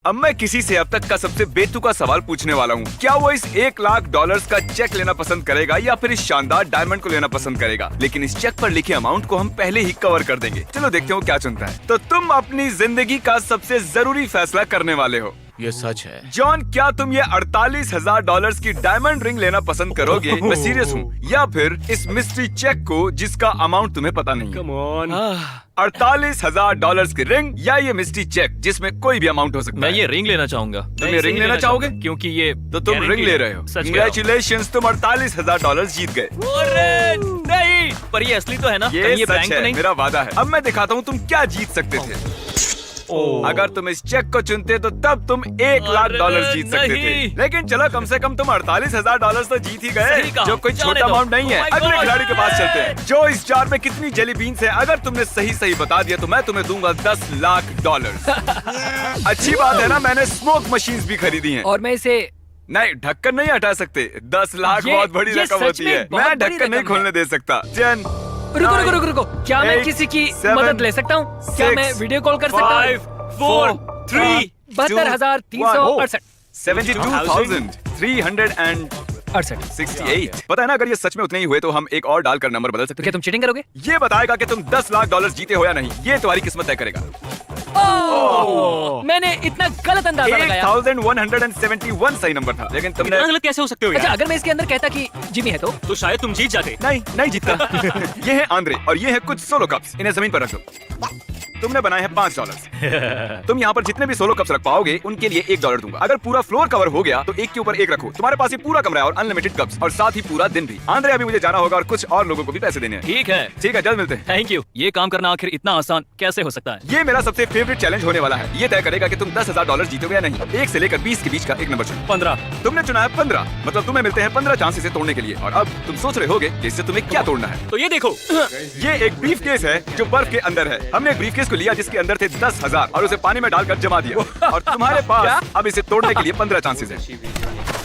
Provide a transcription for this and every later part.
अब मैं किसी से अब तक का सबसे बेतुका सवाल पूछने वाला हूँ। क्या वो इस $1,00,000 का चेक लेना पसंद करेगा या फिर इस शानदार डायमंड को लेना पसंद करेगा? लेकिन इस चेक पर लिखे अमाउंट को हम पहले ही कवर कर देंगे। चलो देखते हो क्या चुनता है। तो तुम अपनी जिंदगी का सबसे जरूरी फैसला करने वाले हो। ये सच है। जॉन, क्या तुम ये $48,000 की डायमंड रिंग लेना पसंद करोगे? मैं सीरियस हूँ। या फिर इस मिस्ट्री चेक को जिसका अमाउंट तुम्हें पता नहीं है? Come on. $48,000 की रिंग या ये मिस्ट्री चेक जिसमें कोई भी अमाउंट हो सकता मैं है? ये रिंग लेना चाहूंगा। तुम ये रिंग लेना चाहोगे? क्योंकि ये तो तुम रिंग ले रहे हो। सच कह रहा हूं। Congratulations, तुम $48,000 जीत गए। अरे नहीं, पर ये असली तो है ना? ये कहीं ये सच बैंक तो है, नहीं? मेरा वादा है। अब मैं दिखाता हूँ तुम क्या जीत सकते थे। अगर तुम इस चेक को चुनते तो तब तुम $1,00,000 जीत सकते थे। नहीं। लेकिन चलो, कम से कम तुम $48,000 तो जीत ही गए, सही कहा। जो कोई जाने छोटा दो। अमाउंट नहीं है। Oh my अगले God। खिलाड़ी के पास चलते हैं। जो इस जार में कितनी जेली बीन्स है, अगर तुमने सही बता दिया तो मैं तुम्हें दूंगा $10,00,000। अच्छी बात है ना, मैंने स्मोक मशीन्स भी खरीदी हैं। और मैं इसे नहीं, ढक्कन नहीं हटा सकते। 10 लाख ये- बहुत बड़ी ये रकम सच होती में है। बहुत मैं बड़ी ढक्कन नहीं रकम है। खोलने दे सकता। 10, रुको रुको रुको रुको, क्या मैं 8, किसी की 7, मदद ले सकता हूँ? क्या मैं 6, वीडियो कॉल कर सकता हूँ? 5, 4, 3, 72,368। 72,368। पता है ना, अगर ये सच में उतने ही हुए तो हम एक और डालकर नंबर बदल सकते क्या हैं। तुम चीटिंग करोगे? ये बताएगा कि तुम $10,00,000 जीते हो या नहीं। ये तुम्हारी किस्मत तय करेगा। मैंने इतना गलत अंदाजा लगाया। 1171 सही नंबर था, लेकिन तुमने इतना गलत कैसे हो सकते हो अच्छा, यार? अगर मैं इसके अंदर कहता कि जिमी है तो शायद तुम जीत जाते। नहीं जीतता। ये है आंद्रे और ये है कुछ सोलो कप्स। इन्हें जमीन पर रख दो। तुमने बनाए हैं $5। तुम यहाँ पर जितने भी सोलो कप्स रख पाओगे उनके लिए $1 दूंगा। अगर पूरा फ्लोर कवर हो गया तो एक के ऊपर एक रखो। तुम्हारे पास ये पूरा कमरा है और अनलिमिटेड कप्स, और साथ ही पूरा दिन भी। आंद्रे, अभी मुझे जाना होगा और कुछ और लोगों को भी पैसे देने हैं। ठीक है। ठीक है, जल्द मिलते हैं। Thank you. ये काम करना आखिर इतना आसान कैसे हो सकता है? ये मेरा सबसे फेवरेट चैलेंज होने वाला है। ये तय करेगा कि तुम $10,000 जीतोगे या नहीं। 1 से लेकर 20 के बीच का एक नंबर चुनो। 15। तुमने चुना है 15, मतलब तुम्हें मिलते हैं 15 चांस इसे तोड़ने के लिए। और अब तुम सोच रहे होगे कि इससे तुम्हें क्या तोड़ना है। तो ये देखो, ये एक ब्रीफ केस है जो बर्फ के अंदर है। हमने एक ब्रीफ केस को लिया जिसके अंदर थे 10,000 और उसे पानी में डालकर जमा दिया। और तुम्हारे पास अब इसे तोड़ने के लिए 15 चांसेस है।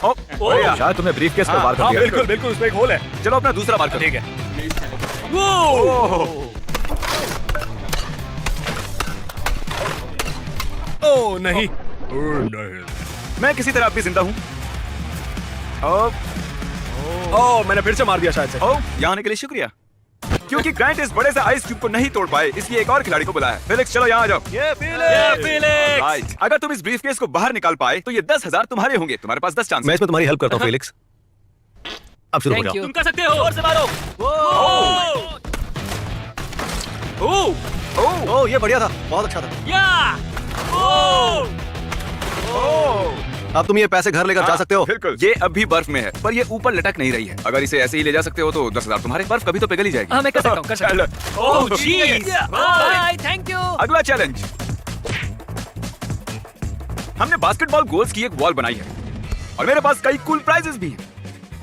ओ, बढ़िया। शायद तुमने ब्रीफ केस को बार कर हाँ, दिया। बिल्कुल बिल्कुल, उसमें एक होल है। चलो अपना दूसरा बार करो। ठीक है। ओ नहीं, मैं किसी तरह अब भी जिंदा हूँ। ओ मैंने फिर से मार दिया शायद से। ओ, यहाँ आने के लिए शुक्रिया। क्योंकि ग्रांट इस बड़े से आइस क्यूब को नहीं तोड़ पाए, इसलिए एक और खिलाड़ी को बुलाया। फेलिक्स, चलो यहाँ आ जाओ। राइट। अगर तुम इस ब्रीफकेस को बाहर निकाल पाए तो ये 10,000 तुम्हारे होंगे। तुम्हारे पास 10 चांस। मैं इसमें तुम्हारी हेल्प करता हूँ फेलिक्स। अब शुरू हो थैंक जाओ। यू। तुम कर सकते हो। जोर से मारो। ओ ये बढ़िया था, बहुत अच्छा था। या अब तुम ये पैसे घर लेकर जा सकते हो। बिल्कुल। ये अभी बर्फ में है, पर ये ऊपर लटक नहीं रही है। अगर इसे ऐसे ही ले जा सकते हो तो 10,000 तुम्हारे। बर्फ कभी तो पिघल ही जाएगी। हाँ, मैं कर सकता हूँ, कर सकता हूँ। चलो। Oh jeez. Bye, thank you. अगला चैलेंज। हमने बास्केटबॉल गोल्स की एक वॉल बनाई है और मेरे पास कई कूल प्राइजेस भी हैं।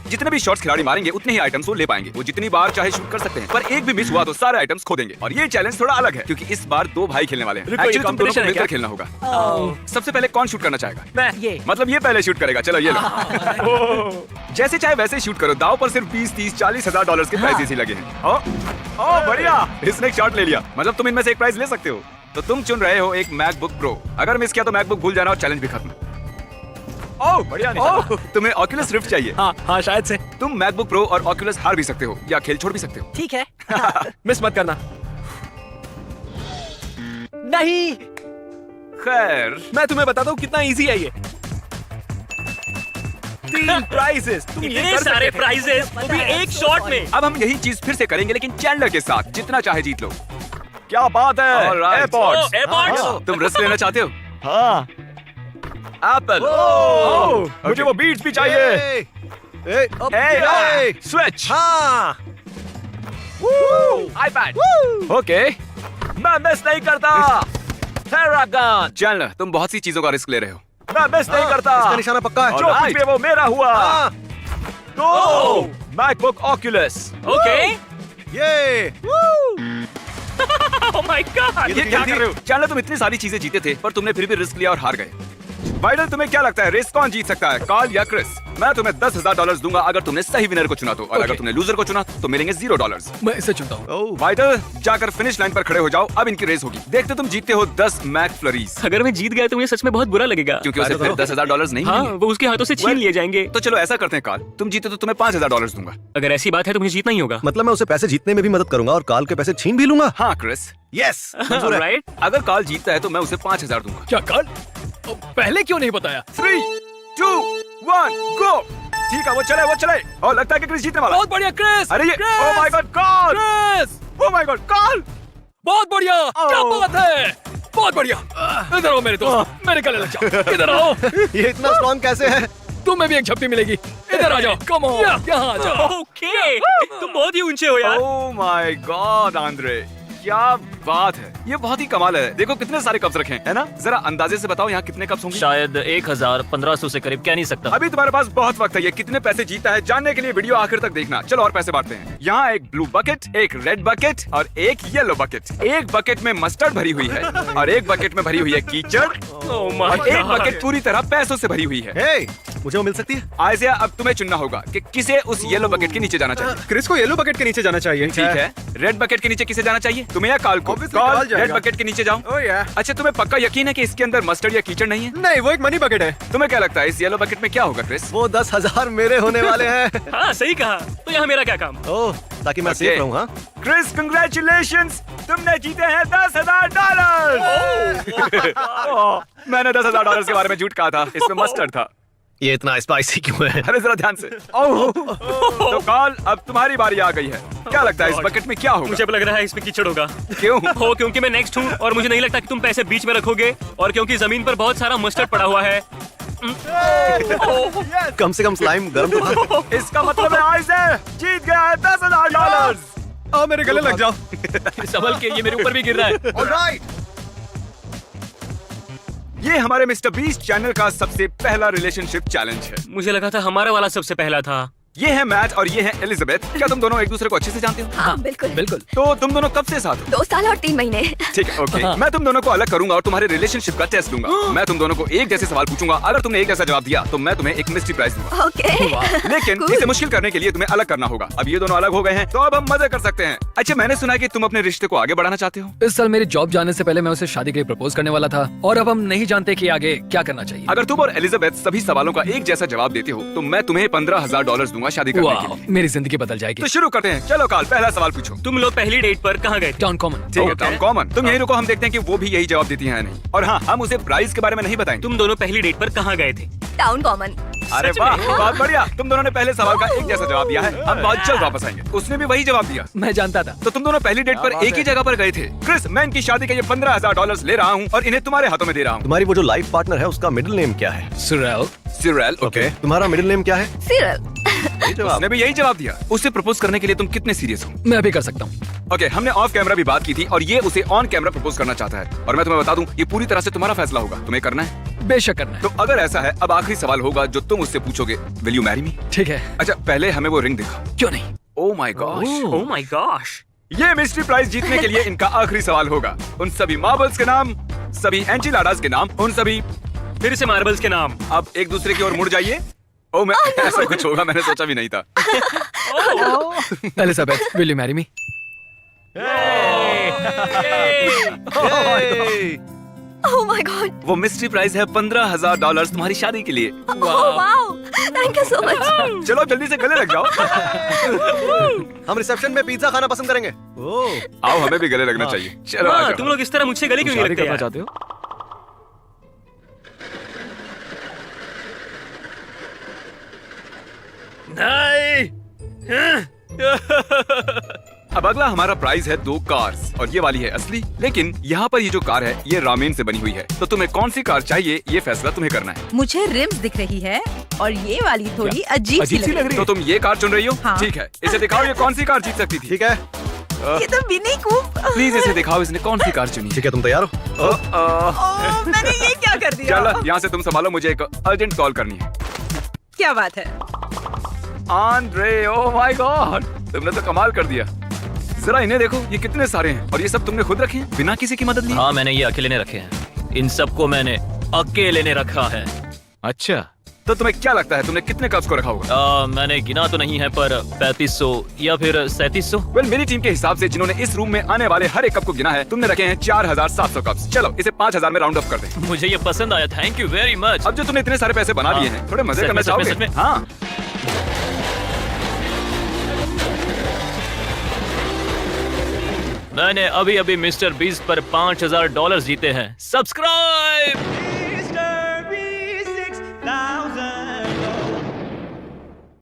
जितने भी शॉट्स खिलाड़ी मारेंगे उतने ही आइटम्स वो ले पाएंगे। वो जितनी बार चाहे शूट कर सकते हैं, पर एक भी मिस हुआ तो सारे आइटम्स खो देंगे। और ये चैलेंज थोड़ा अलग है क्योंकि इस बार 2 भाई खेलने वाले हैं। रुको, ये एक्चुअली तुम दोनों को competition है मिलकर क्या? खेलना होगा। सबसे पहले कौन शूट करना चाहेगा? मैं। ये मतलब ये पहले शूट करेगा। चलो ये लो। जैसे चाहे वैसे शूट करो। दाव पर सिर्फ 20, 30, $40,000 के प्राइजेस ही लगे हैं। ओ बढ़िया, इसने एक शॉट ले लिया। मतलब तुम इनमें से एक प्राइज ले सकते हो। तो तुम चुन रहे हो एक मैकबुक प्रो। अगर मिस किया तो मैकबुक भूल जाना और चैलेंज भी खत्म। ओह बढ़िया। तुम्हें ऑक्यूलस रिफ्ट चाहिए। हाँ शायद से। तुम मैकबुक प्रो और ऑक्यूलस हार भी सकते हो या खेल छोड़ भी सकते हो। ठीक है। मिस मत करना। नहीं, खैर, मैं तुम्हें बताता हूँ कितना इजी है ये। 3 प्राइजेस। तुम ये कर सारे प्राइजेस, वो भी एक शॉट में। अब हम यही चीज फिर से करेंगे, लेकिन चैंडलर के साथ। जितना चाहे जीत लो। क्या बात है। एयरपॉड्स। एयरपॉड्स। तुम रिस्क लेना चाहते हो? हाँ। एप्पल। मुझे वो बीट्स भी चाहिए। स्विच। हाँ। आईपैड। ओके, मैं मिस नहीं करता। पैरागन। चैंडलर, तुम बहुत सी चीजों का रिस्क ले रहे हो। मैं मिस नहीं करता। इसका निशाना पक्का है। जो कुछ भी है वो मेरा हुआ। हाँ। तो मैकबुक ऑक्यूलस। ओके। ये ओह माय गॉड। ये क्या कर रहे हो? चैंडलर, तुम इतनी सारी चीजें जीते थे पर तुमने फिर भी रिस्क लिया और हार गए। वाइडल, तुम्हें क्या लगता है रेस कौन जीत सकता है, कार्ल या क्रिस? मैं तुम्हें $10,000 दूंगा अगर तुमने सही विनर को चुना तो, और अगर तुमने लूजर को चुना तो मिलेंगे $0। मैं इसे चुनता हूँ। ओह, वाइडल, जाकर फिनिश लाइन पर खड़े हो जाओ, अब इनकी रेस होगी। देखते तुम जीतते हो 10 मैक फ्लरीज, अगर मैं जीत गया तो मुझे सच में बहुत बुरा लगेगा। क्योंकि उसे फिर $10,000 नहीं हाँ, मिलेंगे। वो उसके हाथों से छीन लिए जाएंगे। तो चलो ऐसा करते हैं कार्ल, तुम जीते तो तुम्हें $5,000 दूंगा। अगर ऐसी बात है तो मुझे जीतना ही होगा। मतलब मैं उसे पैसे जीतने में भी मदद करूंगा और काल के पैसे छीन भी लूंगा। हाँ क्रिस, यस, राइट? अगर कार्ल जीतता है तो मैं उसे 5,000 दूंगा। क्या कार्ल? पहले क्यों नहीं बताया? 3, 2, 1, गो। ठीक है, वो चले। और लगता है कि क्रिस जीतने वाला है। बहुत बढ़िया क्रिस। अरे ये, Chris! Oh my God, Karl! Chris! Oh my God, Karl! बहुत बढ़िया। क्या बात है? बहुत बढ़िया। इधर आओ मेरे दोस्त, मेरे गले लग जाओ। इधर आओ। ये इतना स्ट्रॉन्ग कैसे है? तुम्हें भी एक झप्पी मिलेगी। इधर आ जाओ। कम ऑन, यहाँ आ जाओ। ओके, तुम बहुत ही ऊंचे हो यार। ओह माय गॉड आंद्रे, क्या बात है, ये बहुत ही कमाल है। देखो कितने सारे कप्स रखे हैं, है ना? जरा अंदाजे से बताओ यहाँ कितने कप्स होंगे? शायद 1,1500 से करीब, कह नहीं सकता। अभी तुम्हारे पास बहुत वक्त है। ये कितने पैसे जीता है जानने के लिए वीडियो आखिर तक देखना। चलो और पैसे बांटते हैं। यहाँ एक ब्लू बकेट, एक रेड बकेट और एक येलो बकेट। एक बकेट में मस्टर्ड भरी हुई है और एक बकेट में भरी हुई है कीचड़, ओह माय और एक गॉड। बकेट पूरी तरह पैसों से भरी हुई है। हे, मुझे वो मिल सकती है? आइजिया, अब तुम्हें चुनना होगा कि किसे उस येलो बकेट के नीचे जाना चाहिए। क्रिस को येलो बकेट के नीचे जाना चाहिए। ठीक है, रेड बकेट के नीचे किसे जाना चाहिए, तुम्हें या काल को? Obviously काल काल, जाएगा। रेड बकेट के नीचे जाओ। ओह या। अच्छा, तुम्हें पक्का यकीन है कि इसके अंदर मस्टर्ड या कीचड़ नहीं है? नहीं, वो एक मनी बकेट है। तुम्हें क्या लगता है इस येलो बकेट में क्या होगा क्रिस? वो 10,000 मेरे होने वाले हैं। हाँ, सही कहा। तो यहाँ मेरा क्या काम? ओह, ताकि मैं Okay. सेफ रहूं। हाँ, क्रिस, कंग्रेचुलेशंस, तुमने जीते हैं $10,000। मैंने $10,000 के बारे में झूठ कहा था, इसमें मस्टर्ड था। ये इतना स्पाइसी क्यों है? अरे जरा ध्यान से। तो काल, अब तुम्हारी बारी आ गई है। क्या लगता है इस बकेट में क्या होगा? मुझे अब लग रहा है इसमें कीचड़ होगा। क्यों? हो, क्योंकि मैं नेक्स्ट हूँ और मुझे नहीं लगता कि तुम पैसे बीच में रखोगे, और क्योंकि जमीन पर बहुत सारा मस्टर्ड पड़ा हुआ है। कम से कम स्लाइम गर्म तो था। इसका मतलब है आइज़े जीत गया है $10,000। आओ मेरे गले लग जाओ। संभल के, ये मेरे ऊपर भी गिर रहा है। ऑलराइट। ये हमारे मिस्टर बीस्ट चैनल का सबसे पहला रिलेशनशिप चैलेंज है। मुझे लगा था हमारा वाला सबसे पहला था। ये है मैट और ये है एलिजाबेथ। क्या तुम दोनों एक दूसरे को अच्छे से जानते हो? हाँ बिल्कुल। बिल्कुल। तो तुम दोनों कब से साथ हो? 2 साल और 3 महीने। ठीक है, ओके। मैं तुम दोनों को अलग करूंगा और तुम्हारे रिलेशनशिप का टेस्ट लूंगा। मैं तुम दोनों को एक जैसे सवाल पूछूंगा, अगर तुमने एक जैसा जवाब दिया तो मैं तुम्हें एक मिस्ट्री प्राइज दूंगा। ओके। लेकिन Cool. इसे मुश्किल करने के लिए तुम्हें अलग करना होगा। अब ये दोनों अलग हो गए हैं तो अब हम मजे कर सकते हैं। अच्छा, मैंने सुना है कि तुम अपने रिश्ते को आगे बढ़ाना चाहते हो। इस साल मेरी जॉब जाने से पहले मैं उसे शादी के लिए प्रपोज करने वाला था, और अब हम नहीं जानते कि आगे क्या करना चाहिए। अगर तुम और एलिजाबेथ सभी सवालों का एक जैसा जवाब देते हो तो मैं तुम्हें $15,000 दूंगा शादी करने के वाह, लिए। मेरी जिंदगी बदल जाएगी। तो शुरू करते हैं। चलो काल, पहला सवाल पूछो। तुम लोग पहली डेट पर कहाँ गए थे? Town common. ठीक है, Okay. Town common. तुम यही रुको, हम देखते हैं कि वो भी यही जवाब देती हैं या नहीं। और हाँ, हम उसे प्राइस के बारे में नहीं बताएंगे। तुम दोनों पहली डेट पर कहाँ गए थे? Town common. अरे सच वाह, में? बहुत बढ़िया। तुम दोनों ने पहले सवाल का एक जैसा जवाब दिया है। हम बहुत जल्द वापस आएंगे। उसने भी वही जवाब दिया। मैं जानता था। तो तुम दोनों पहली डेट पर एक ही जगह पर गए थे। क्रिस, मैं इनकी शादी का ये $15,000 ले रहा हूँ और इन्हें तुम्हारे हाथों में दे रहा हूँ। तुम्हारी वो जो लाइफ पार्टनर है उसका मिडिल नेम क्या है? सुरेल। Cyril, okay. तुम्हारा मिडिल नेम क्या है? सिरल। ये जवाब। उसने भी यही जवाब दिया। उसे प्रपोज करने के लिए तुम कितने सीरियस हो? मैं भी कर सकता हूँ। ओके, हमने ऑफ कैमरा भी बात की थी और ये उसे ऑन कैमरा प्रपोज करना चाहता है। और मैं तुम्हें बता दूं, ये पूरी तरह से तुम्हारा फैसला होगा। तुम्हें करना है। बेशक करना है। तो अगर ऐसा है, अब आखिरी सवाल होगा जो तुम उससे पूछोगे, विल यू मैरी मी? ठीक है, अच्छा, पहले हमें वो रिंग दिखाओ। क्यों नहीं। Oh my gosh, oh my gosh. ये मिस्ट्री प्राइज जीतने के लिए इनका आखिरी सवाल होगा। उन सभी मार्बल्स के नाम, सभी एंचिलाडास के नाम, उन सभी। फिर से मार्बल्स के नाम। अब एक दूसरे की ओर मुड़ जाइए। ओह, मैं ऐसा कुछ होगा मैंने सोचा भी नहीं था। Elizabeth, will you marry me? Oh my God. वो मिस्ट्री प्राइज है $15,000 तुम्हारी शादी के लिए। Oh wow. Thank you so much. चलो जल्दी से गले लग जाओ। हम रिसेप्शन में पिज्जा खाना पसंद करेंगे। ओह, आओ, हमें भी गले लगना चाहिए। चलो आ हाँ, जाओ। तुम लोग इस तरह मुझसे गले क्यों नहीं लगते यार? चाहते हो? अब अगला हमारा प्राइज है 2 कार्स और ये वाली है असली। लेकिन यहाँ पर ये जो कार है ये रामेन से बनी हुई है। तो तुम्हें कौन सी कार चाहिए ये फैसला तुम्हें करना है। मुझे रिम्स दिख रही है और ये वाली थोड़ी अजीब सी लग रही है। तो तुम ये कार चुन रही हो? हाँ। ठीक है, इसे दिखाओ ये कौन सी कार जीत सकती थी। ठीक है। ये तो विनी कूप। प्लीज इसे दिखाओ इसने कौन सी कार चुनी है। ठीक है, तुम तैयार हो? ओह, मैंने ये क्या कर दिया? चलो यहाँ से तुम संभालो, मुझे एक अर्जेंट कॉल करनी है। क्या बात है? आंद्रे, ओह माय गॉड, तुमने तो कमाल कर दिया। जरा इन्हें देखो, ये कितने सारे हैं और ये सब तुमने खुद रखे हैं बिना किसी की मदद लिए। हाँ, मैंने ये अकेले ने रखे हैं। इन सबको मैंने अकेले ने रखा है। अच्छा, तो तुम्हें क्या लगता है तुमने कितने कप्स को रखा होगा? मैंने गिना तो नहीं है, पर 3500 या फिर 3700। वेल, मेरी टीम के हिसाब से जिन्होंने इस रूम में आने वाले हर एक कप को गिना है, तुमने रखे हैं 4700 कप्स। चलो इसे 5000 में राउंड ऑफ कर दें। मुझे ये पसंद आया, थैंक यू वेरी मच। अब जो तुमने इतने सारे पैसे बना लिए हैं, थोड़े मजे सच करना में, सच में, चाहोगे? सच में? हाँ। मैंने अभी अभी मिस्टर बीस्ट पर $5000 जीते हैं। सब्सक्राइब।